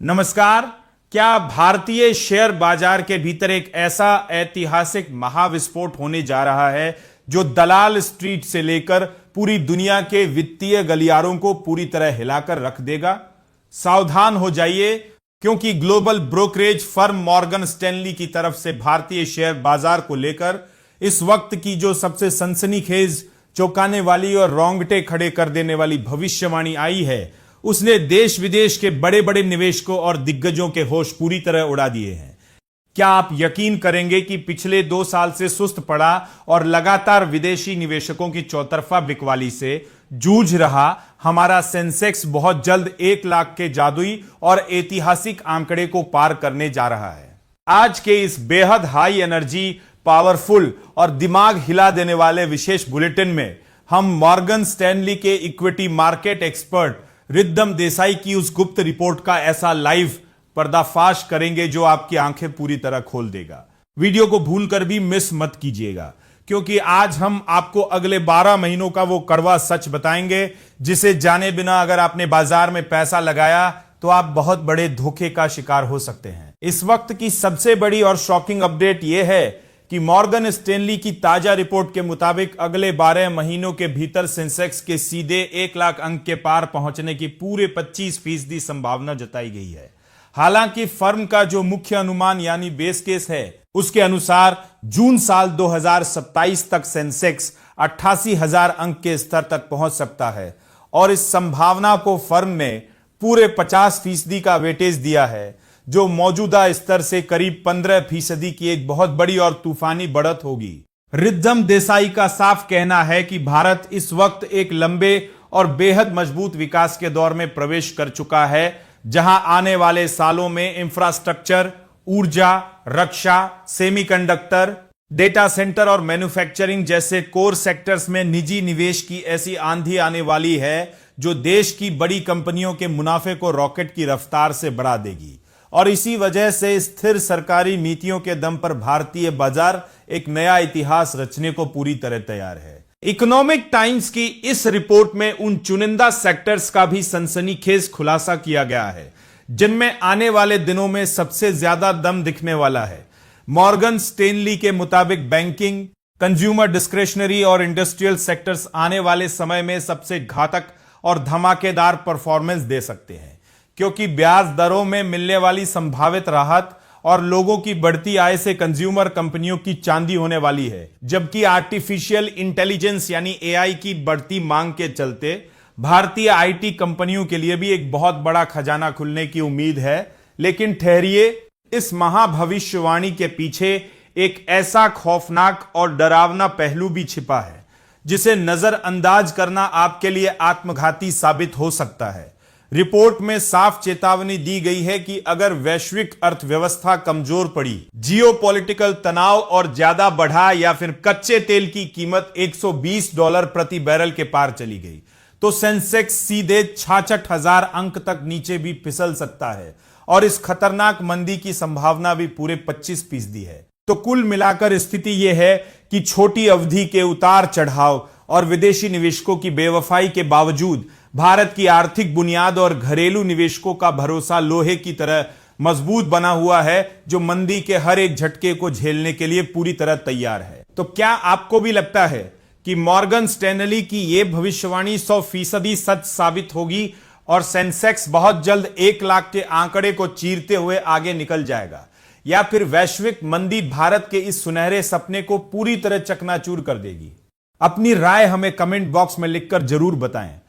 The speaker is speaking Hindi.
नमस्कार। क्या भारतीय शेयर बाजार के भीतर एक ऐसा ऐतिहासिक महाविस्फोट होने जा रहा है जो दलाल स्ट्रीट से लेकर पूरी दुनिया के वित्तीय गलियारों को पूरी तरह हिलाकर रख देगा? सावधान हो जाइए, क्योंकि global brokerage firm Morgan Stanley की तरफ से भारतीय शेयर बाजार को लेकर इस वक्त की जो सबसे सनसनीखेज, चौंकाने वाली और रोंगटे खड़े कर देने वाली भविष्यवाणी आई है, उसने देश विदेश के बड़े बड़े निवेशकों और दिग्गजों के होश पूरी तरह उड़ा दिए हैं। क्या आप यकीन करेंगे कि पिछले 2 साल से सुस्त पड़ा और लगातार विदेशी निवेशकों की चौतरफा बिकवाली से जूझ रहा हमारा सेंसेक्स बहुत जल्द 1 लाख के जादुई और ऐतिहासिक आंकड़े को पार करने जा रहा है। आज के इस बेहद हाई एनर्जी, पावरफुल और दिमाग हिला देने वाले विशेष बुलेटिन में हम मॉर्गन स्टैनली के equity market expert Ridham Desai की उस गुप्त रिपोर्ट का ऐसा लाइव पर्दाफाश करेंगे जो आपकी आंखें पूरी तरह खोल देगा। वीडियो को भूलकर भी मिस मत कीजिएगा, क्योंकि आज हम आपको अगले 12 महीनों का वो कड़वा सच बताएंगे जिसे जाने बिना अगर आपने बाजार में पैसा लगाया तो आप बहुत बड़े धोखे का शिकार हो सकते हैं। इस वक्त की सबसे बड़ी और शॉकिंग अपडेट यह है कि मॉर्गन स्टैनली की ताजा रिपोर्ट के मुताबिक अगले 12 महीनों के भीतर सेंसेक्स के सीधे 1 लाख अंक के पार पहुंचने की पूरे 25% संभावना जताई गई है। हालांकि फर्म का जो मुख्य अनुमान यानी बेस केस है, उसके अनुसार जून साल 2027 तक सेंसेक्स 88,000 अंक के स्तर तक पहुंच सकता है और इस संभावना को फर्म ने पूरे 50% का वेटेज दिया है, जो मौजूदा स्तर से करीब 15% की एक बहुत बड़ी और तूफानी बढ़त होगी। रिद्धम देसाई का साफ कहना है कि भारत इस वक्त एक लंबे और बेहद मजबूत विकास के दौर में प्रवेश कर चुका है, जहां आने वाले सालों में इंफ्रास्ट्रक्चर, ऊर्जा, रक्षा, सेमीकंडक्टर, डेटा सेंटर और मैन्युफैक्चरिंग जैसे कोर सेक्टर्स में निजी निवेश की ऐसी आंधी आने वाली है जो देश की बड़ी कंपनियों के मुनाफे को रॉकेट की रफ्तार से बढ़ा देगी। और इसी वजह से स्थिर सरकारी नीतियों के दम पर भारतीय बाजार एक नया इतिहास रचने को पूरी तरह तैयार है। इकोनॉमिक टाइम्स की इस रिपोर्ट में उन चुनिंदा सेक्टर्स का भी सनसनीखेज खुलासा किया गया है जिनमें आने वाले दिनों में सबसे ज्यादा दम दिखने वाला है। मॉर्गन स्टैनली के मुताबिक बैंकिंग, कंज्यूमर डिस्क्रेशनरी और इंडस्ट्रियल सेक्टर्स आने वाले समय में सबसे घातक और धमाकेदार परफॉर्मेंस दे सकते हैं, क्योंकि ब्याज दरों में मिलने वाली संभावित राहत और लोगों की बढ़ती आय से कंज्यूमर कंपनियों की चांदी होने वाली है, जबकि आर्टिफिशियल इंटेलिजेंस यानी एआई की बढ़ती मांग के चलते भारतीय आईटी कंपनियों के लिए भी एक बहुत बड़ा खजाना खुलने की उम्मीद है। लेकिन ठहरिए, इस महाभविष्यवाणी के पीछे एक ऐसा खौफनाक और डरावना पहलू भी छिपा है जिसे नजरअंदाज करना आपके लिए आत्मघाती साबित हो सकता है। रिपोर्ट में साफ चेतावनी दी गई है कि अगर वैश्विक अर्थव्यवस्था कमजोर पड़ी, जियोपॉलिटिकल तनाव और ज्यादा बढ़ा या फिर कच्चे तेल की कीमत $120 प्रति बैरल के पार चली गई, तो सेंसेक्स सीधे 66,000 अंक तक नीचे भी फिसल सकता है और इस खतरनाक मंदी की संभावना भी पूरे 25% है। तो कुल मिलाकर स्थिति यह है कि छोटी अवधि के उतार चढ़ाव और विदेशी निवेशकों की बेवफाई के बावजूद भारत की आर्थिक बुनियाद और घरेलू निवेशकों का भरोसा लोहे की तरह मजबूत बना हुआ है, जो मंदी के हर एक झटके को झेलने के लिए पूरी तरह तैयार है। तो क्या आपको भी लगता है कि मॉर्गन स्टैनली की यह भविष्यवाणी 100% सच साबित होगी और सेंसेक्स बहुत जल्द 1 लाख के आंकड़े को चीरते हुए आगे निकल जाएगा, या फिर वैश्विक मंदी भारत के इस सुनहरे सपने को पूरी तरह चकनाचूर कर देगी? अपनी राय हमें कमेंट बॉक्स में लिखकर जरूर बताएं।